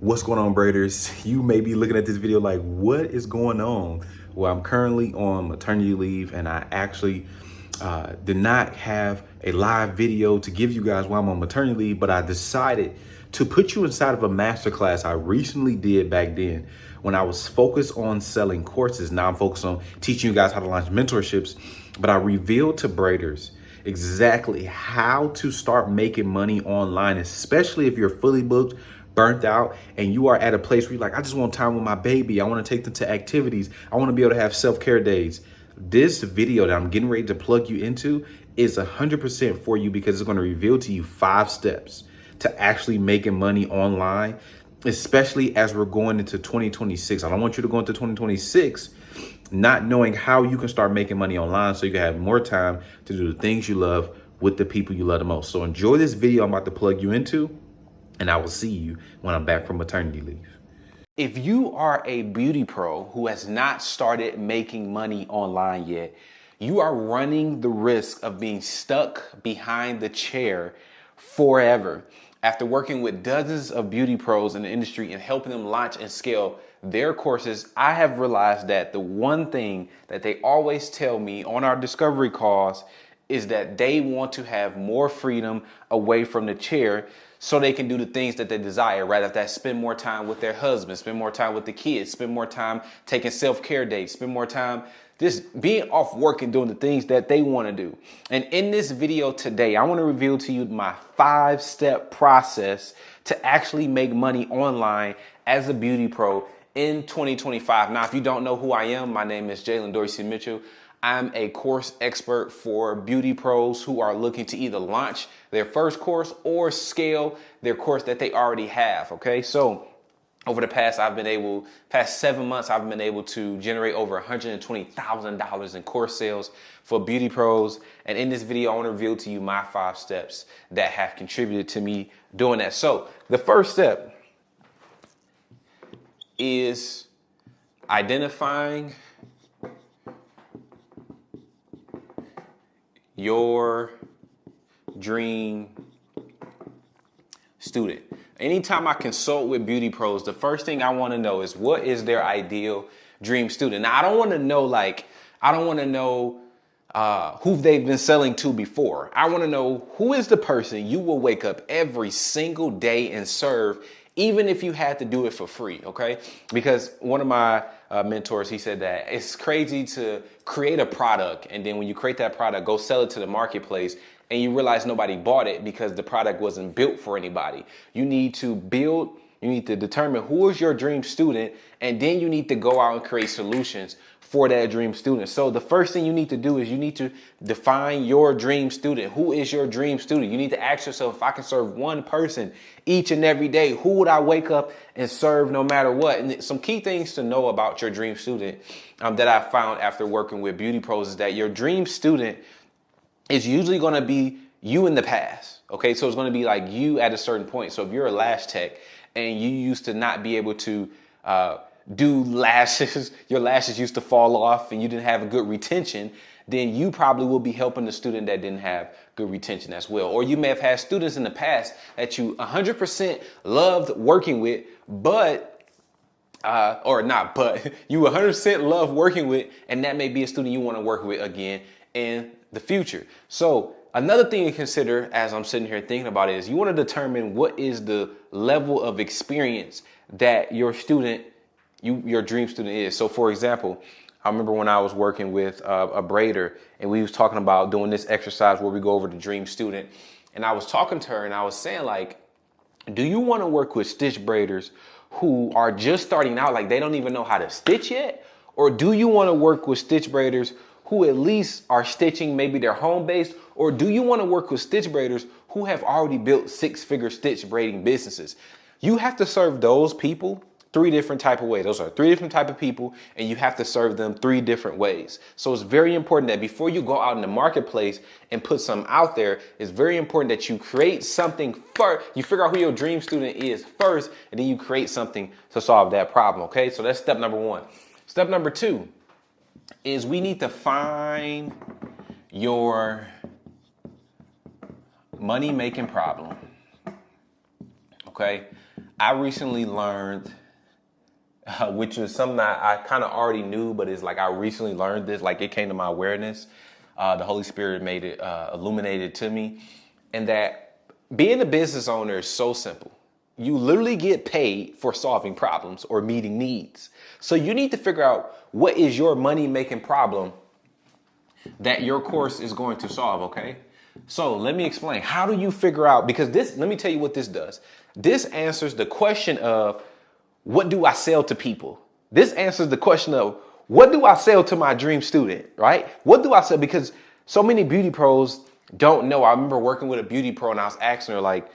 What's going on, Braiders? You may be looking at this video like, what is going on? Well, I'm currently on maternity leave, and I actually did not have a live video to give you guys while I'm on maternity leave, but I decided to put you inside of a masterclass I recently did back then when I was focused on selling courses. Now I'm focused on teaching you guys how to launch mentorships, but I revealed to Braiders exactly how to start making money online, especially if you're fully booked, burnt out, and you are at a place where you're like, I just want time with my baby. I want to take them to activities. I want to be able to have self-care days. This video that I'm getting ready to plug you into is 100% for you because it's going to reveal to you 5 steps to actually making money online, especially as we're going into 2026. I don't want you to go into 2026 not knowing how you can start making money online so you can have more time to do the things you love with the people you love the most. So enjoy this video I'm about to plug you into, and I will see you when I'm back from maternity leave. If you are a beauty pro who has not started making money online yet, you are running the risk of being stuck behind the chair forever. After working with dozens of beauty pros in the industry and helping them launch and scale their courses, I have realized that the one thing that they always tell me on our discovery calls is that they want to have more freedom away from the chair so they can do the things that they desire, right? If that spend more time with their husband, spend more time with the kids, spend more time taking self-care days, spend more time just being off work and doing the things that they want to do. And in this video today, I want to reveal to you my 5-step process to actually make money online as a beauty pro in 2025. Now, if you don't know who I am, my name is Dorsey-Mitchell. I'm a course expert for beauty pros who are looking to either launch their first course or scale their course that they already have. Okay, so over the past 7 months, I've been able to generate over $120,000 in course sales for beauty pros. And in this video, I want to reveal to you my 5 steps that have contributed to me doing that. So the first step is identifying your dream student. Anytime I consult with beauty pros, the first thing I want to know is what is their ideal dream student. Now, I don't want to know who they've been selling to before. I want to know who is the person you will wake up every single day and serve, even if you had to do it for free, okay? Because one of my mentors, he said that it's crazy to create a product, and then when you create that product, go sell it to the marketplace, and you realize nobody bought it because the product wasn't built for anybody. You need to determine who is your dream student, and then you need to go out and create solutions for that dream student. So the first thing you need to do is you need to define your dream student. Who is your dream student? You need to ask yourself, if I can serve one person each and every day, who would I wake up and serve no matter what? And some key things to know about your dream student that I found after working with beauty pros is that your dream student is usually going to be you in the past. Okay, so it's going to be like you at a certain point. So if you're a lash tech and you used to not be able to do lashes, your lashes used to fall off and you didn't have a good retention, then you probably will be helping the student that didn't have good retention as well. Or you may have had students in the past that you 100% loved working with, but you 100% love working with, and that may be a student you want to work with again in the future. So another thing to consider as I'm sitting here thinking about it is you want to determine what is the level of experience that your student, your dream student is. So for example, I remember when I was working with a braider, and we was talking about doing this exercise where we go over the dream student, and I was talking to her and I was saying, like, do you want to work with stitch braiders who are just starting out, like they don't even know how to stitch yet? Or do you want to work with stitch braiders who at least are stitching, maybe they're home-based? Or do you want to work with stitch braiders who have already built 6-figure stitch braiding businesses? You have to serve those people 3 different type of ways. Those are 3 different type of people, and you have to serve them 3 different ways. So it's very important that before you go out in the marketplace and put something out there, it's very important that you create something first. You figure out who your dream student is first, and then you create something to solve that problem, okay? So that's step number 1. Step number 2 is we need to find your money-making problem, okay? I recently learned, which was something I kind of already knew, but it's like I recently learned this, like it came to my awareness. The Holy Spirit made it illuminated to me, and that being a business owner is so simple. You literally get paid for solving problems or meeting needs. So you need to figure out what is your money making problem that your course is going to solve, okay? So let me explain. How do you figure out, because this, let me tell you what this does. This answers the question of, what do I sell to people? This answers the question of, what do I sell to my dream student, right? What do I sell? Because so many beauty pros don't know. I remember working with a beauty pro and I was asking her like,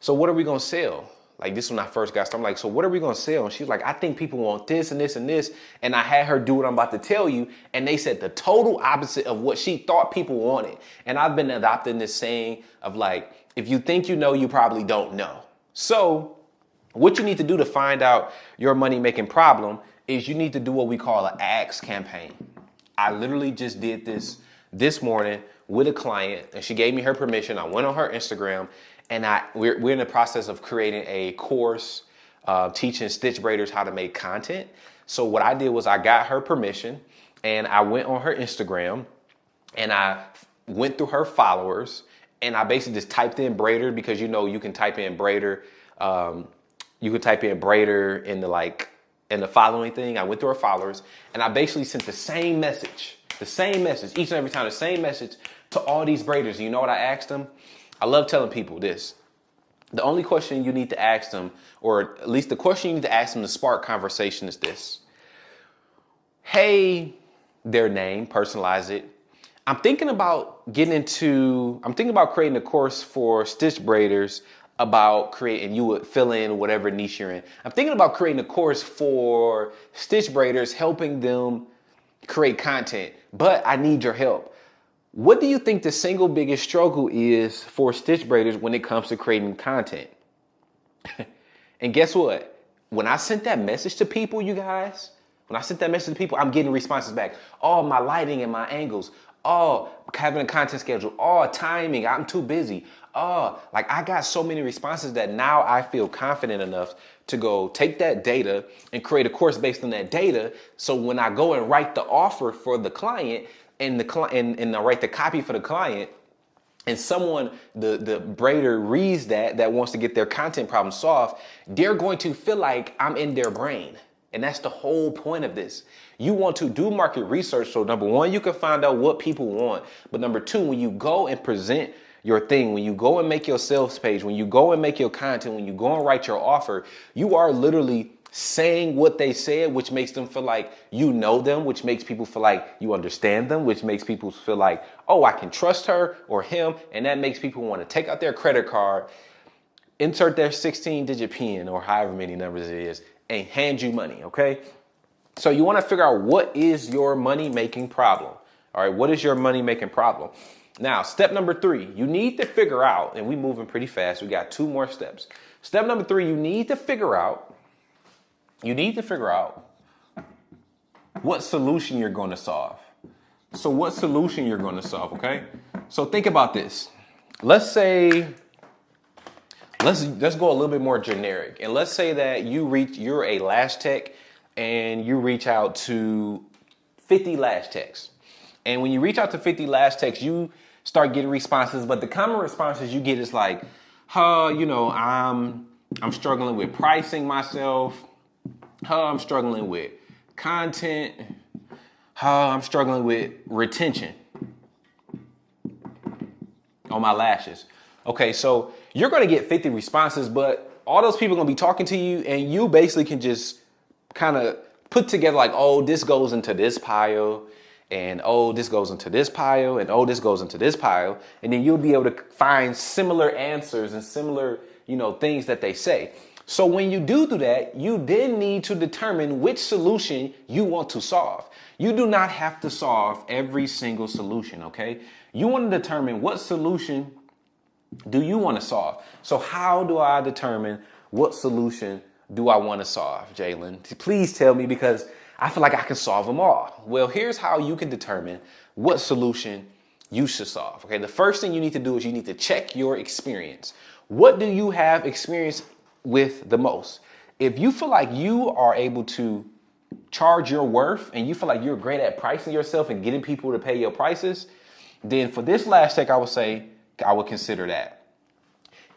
so what are we going to sell? Like this when I first got started, I'm like, so what are we going to sell? And she's like, I think people want this and this and this. And I had her do what I'm about to tell you. And they said the total opposite of what she thought people wanted. And I've been adopting this saying of like, if you think you know, you probably don't know. So what you need to do to find out your money making problem is you need to do what we call an ask campaign. I literally just did this morning with a client and she gave me her permission. I went on her Instagram and we're in the process of creating a course teaching stitch braiders how to make content. So what I did was I got her permission and I went on her Instagram and I went through her followers and I basically just typed in braider because you know you can type in braider. You could type in braider in the following thing. I went through her followers and I basically sent the same message each and every time, the same message to all these braiders. You know what I asked them? I love telling people this. The only question you need to ask them, or at least the question you need to ask them to spark conversation is this. Hey, their name, personalize it. I'm thinking about creating a course for stitch braiders about creating, you would fill in whatever niche you're in. I'm thinking about creating a course for stitch braiders, helping them create content, but I need your help. What do you think the single biggest struggle is for stitch braiders when it comes to creating content? And guess what? When I sent that message to people, you guys, I'm getting responses back. Oh, my lighting and my angles. Oh, having a content schedule. Oh, timing. I'm too busy. Oh, like I got so many responses that now I feel confident enough to go take that data and create a course based on that data. So when I go and write the offer for the client and I write the copy for the client, and someone, the braider reads that wants to get their content problem solved, they're going to feel like I'm in their brain. And that's the whole point of this. You want to do market research. So number one, you can find out what people want. But number two, when you go and present your thing, when you go and make your sales page, when you go and make your content, when you go and write your offer, you are literally saying what they said, which makes them feel like you know them, which makes people feel like you understand them, which makes people feel like, oh, I can trust her or him. And that makes people want to take out their credit card, insert their 16-digit PIN or however many numbers it is, and hand you money, okay? So you want to figure out what is your money-making problem. All right, what is your money-making problem? Now, step number 3, you need to figure out, and we're moving pretty fast. We got 2 more steps. Step number 3, you need to figure out what solution you're going to solve. So what solution you're going to solve, okay? So think about this. Let's go a little bit more generic. And let's say that you're a lash tech and you reach out to 50 lash techs. And when you reach out to 50 lash techs, you start getting responses, but the common responses you get is like, I'm struggling with pricing myself. I'm struggling with content. I'm struggling with retention on my lashes. Okay, so you're going to get 50 responses, but all those people are going to be talking to you, and you basically can just kind of put together like, oh, this goes into this pile, and oh, this goes into this pile, and oh, this goes into this pile, and then you'll be able to find similar answers and similar, things that they say. So when you do that, you then need to determine which solution you want to solve. You do not have to solve every single solution, okay? You want to determine what solution do you want to solve. So how do I determine what solution do I want to solve, Jalen? Please tell me, because I feel like I can solve them all. Well, here's how you can determine what solution you should solve, okay? The first thing you need to do is you need to check your experience. What do you have experience with the most. If you feel like you are able to charge your worth and you feel like you're great at pricing yourself and getting people to pay your prices, then for this last check, I would say I would consider that.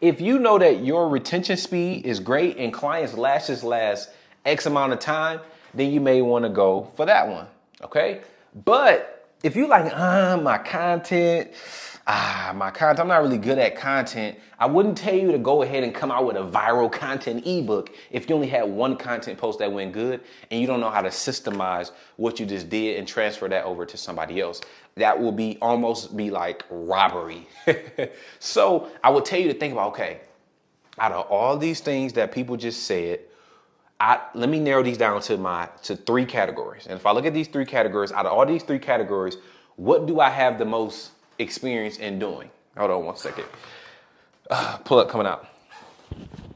If you know that your retention speed is great and clients last X amount of time, then you may want to go for that one. Okay. But if you like, my content, I'm not really good at content. I wouldn't tell you to go ahead and come out with a viral content ebook if you only had one content post that went good and you don't know how to systemize what you just did and transfer that over to somebody else. That will almost be like robbery. So I would tell you to think about, okay, out of all these things that people just said, let me narrow these down to 3 categories. And if I look at these 3 categories, out of all these 3 categories, what do I have the most experience in doing? Hold on one second. Pull up coming out.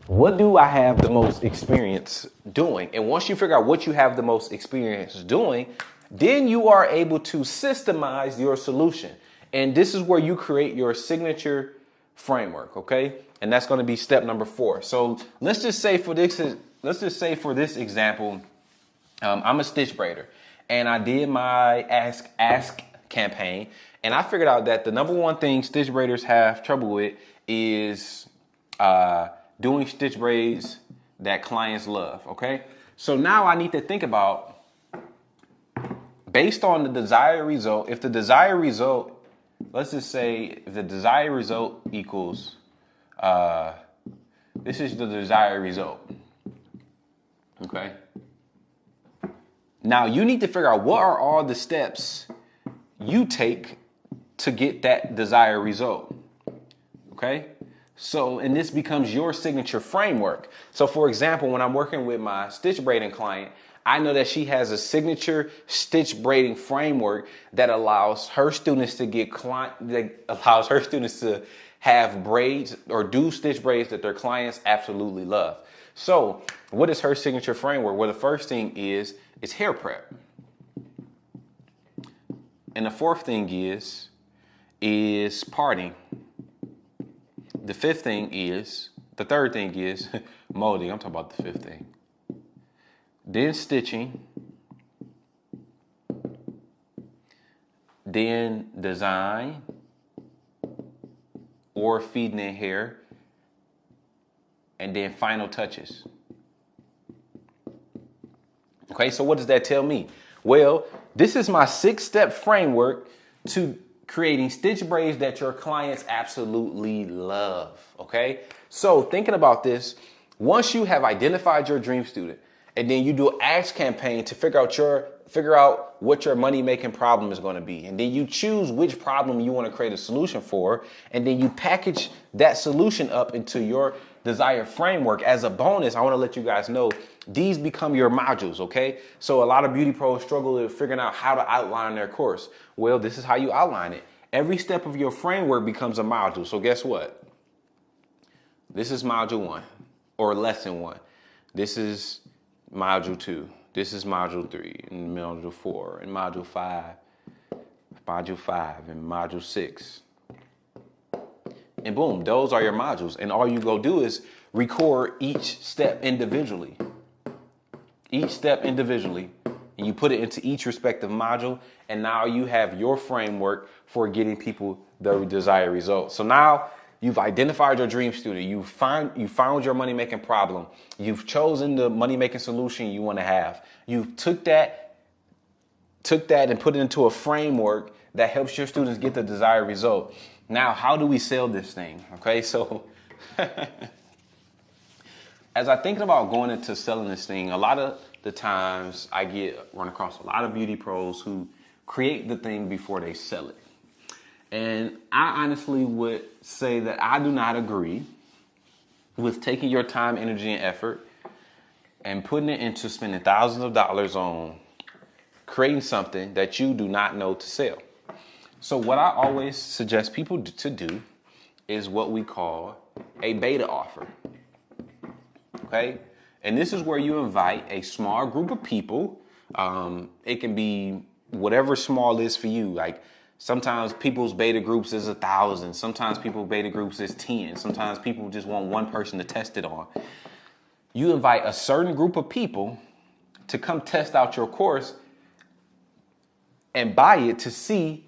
What do I have the most experience doing? And once you figure out what you have the most experience doing, then you are able to systemize your solution. And this is where you create your signature framework, okay? And that's going to be step number 4. So let's just say for this example, I'm a stitch braider, and I did my ask campaign, and I figured out that the number one thing stitch braiders have trouble with is doing stitch braids that clients love. Okay, so now I need to think about, based on the desired result, if the desired result, let's just say if the desired result equals, this is the desired result. Okay. Now you need to figure out what are all the steps you take to get that desired result. Okay. So, and this becomes your signature framework. So for example, when I'm working with my stitch braiding client, I know that she has a signature stitch braiding framework that allows her students to have braids or do stitch braids that their clients absolutely love. So what is her signature framework? Well, the first thing is hair prep. And the fourth thing is parting. The third thing is molding. I'm talking about the fifth thing. Then stitching. Then design or feeding in hair. And then final touches. Okay, so what does that tell me? Well, this is my 6-step framework to creating stitch braids that your clients absolutely love. Okay, so thinking about this, once you have identified your dream student, and then you do an ads campaign to figure out what your money making problem is going to be, and then you choose which problem you want to create a solution for, and then you package that solution up into your desired framework. As a bonus, I want to let you guys know these become your modules. Okay, so a lot of beauty pros struggle with figuring out how to outline their course. Well, this is how you outline it. Every step of your framework becomes a module. So guess what? This is module 1 or lesson 1. This is module 2. This is module 3 and module 4 and module 5 and module 6. And boom, those are your modules. And all you go do is record each step individually. Each step individually. And you put it into each respective module. And now you have your framework for getting people the desired results. So now you've identified your dream student. You found your money-making problem. You've chosen the money-making solution you want to have. You took that and put it into a framework that helps your students get the desired result. Now, how do we sell this thing? Okay, so as I'm thinking about going into selling this thing, a lot of the times I run across a lot of beauty pros who create the thing before they sell it. And I honestly would say that I do not agree with taking your time, energy, and effort and putting it into spending thousands of dollars on creating something that you do not know to sell. So what I always suggest people to do is what we call a beta offer. Okay? And this is where you invite a small group of people. It can be whatever small is for you. Like sometimes people's beta groups is 1,000. Sometimes people's beta groups is 10. Sometimes people just want one person to test it on. you invite a certain group of people to come test out your course and buy it to see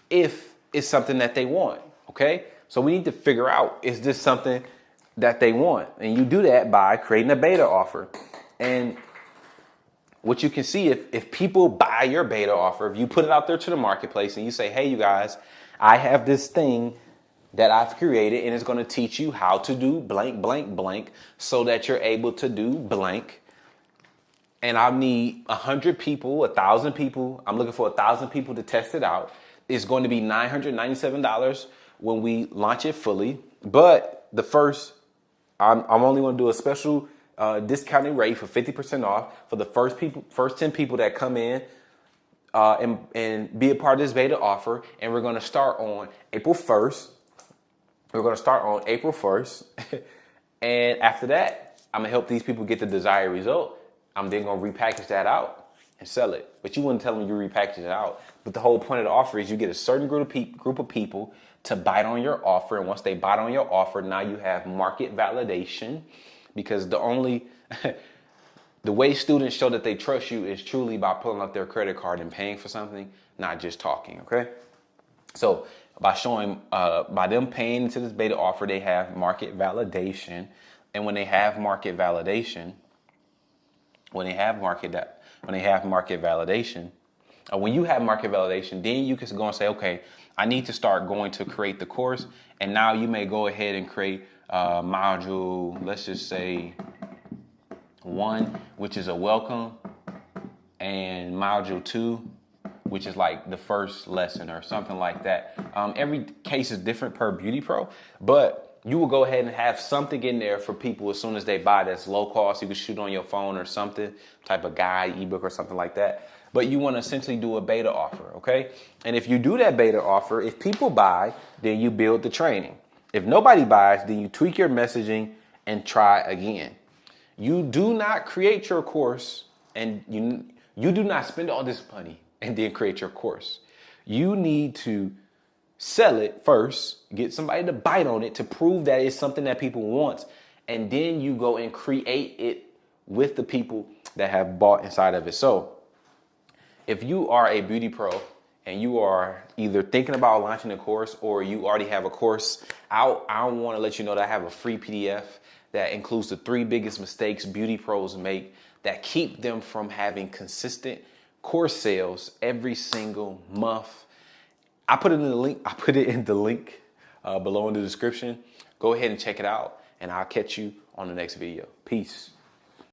if it's something that they want. Okay. So we need to figure out, is this something that they want? And you do that by creating a beta offer. And what you can see, if people buy your beta offer, if you put it out there to the marketplace and you say, hey, you guys, I have this thing that I've created and it's going to teach you how to do blank, blank, blank so that you're able to do blank. And I need 100 people, 1,000 people. I'm looking for 1,000 people to test it out. It's going to be $997 when we launch it fully. But the first, I'm only going to do a special discounted rate for 50% off for the first 10 people that come in and be a part of this beta offer. And we're going to start on April 1st. We're going to start on April 1st. And after that, I'm going to help these people get the desired result. I'm then going to repackage that out and sell it. But you wouldn't tell them you repackage it out. But the whole point of the offer is you get a certain group of people to bite on your offer. And once they bite on your offer, now you have market validation. Because the way students show that they trust you is truly by pulling up their credit card and paying for something, not just talking, okay? So by them paying into this beta offer, they have market validation. And when they have market validation, when you have market validation, then you can go and say, okay, I need to start going to create the course. And now you may go ahead and create module, let's just say 1, which is a welcome, and module 2, which is like the first lesson or something like that. Every case is different per Beauty Pro, but you will go ahead and have something in there for people as soon as they buy that's low cost. You can shoot on your phone or something, type of guide, ebook or something like that. But you want to essentially do a beta offer, okay? And if you do that beta offer, if people buy, then you build the training. If nobody buys, then you tweak your messaging and try again. You do not create your course and you do not spend all this money and then create your course. You need to sell it first, get somebody to bite on it to prove that it's something that people want. And then you go and create it with the people that have bought inside of it. So if you are a beauty pro and you are either thinking about launching a course or you already have a course out, I want to let you know that I have a free PDF that includes the 3 biggest mistakes beauty pros make that keep them from having consistent course sales every single month. I put it in the link below in the description. Go ahead and check it out, and I'll catch you on the next video. Peace.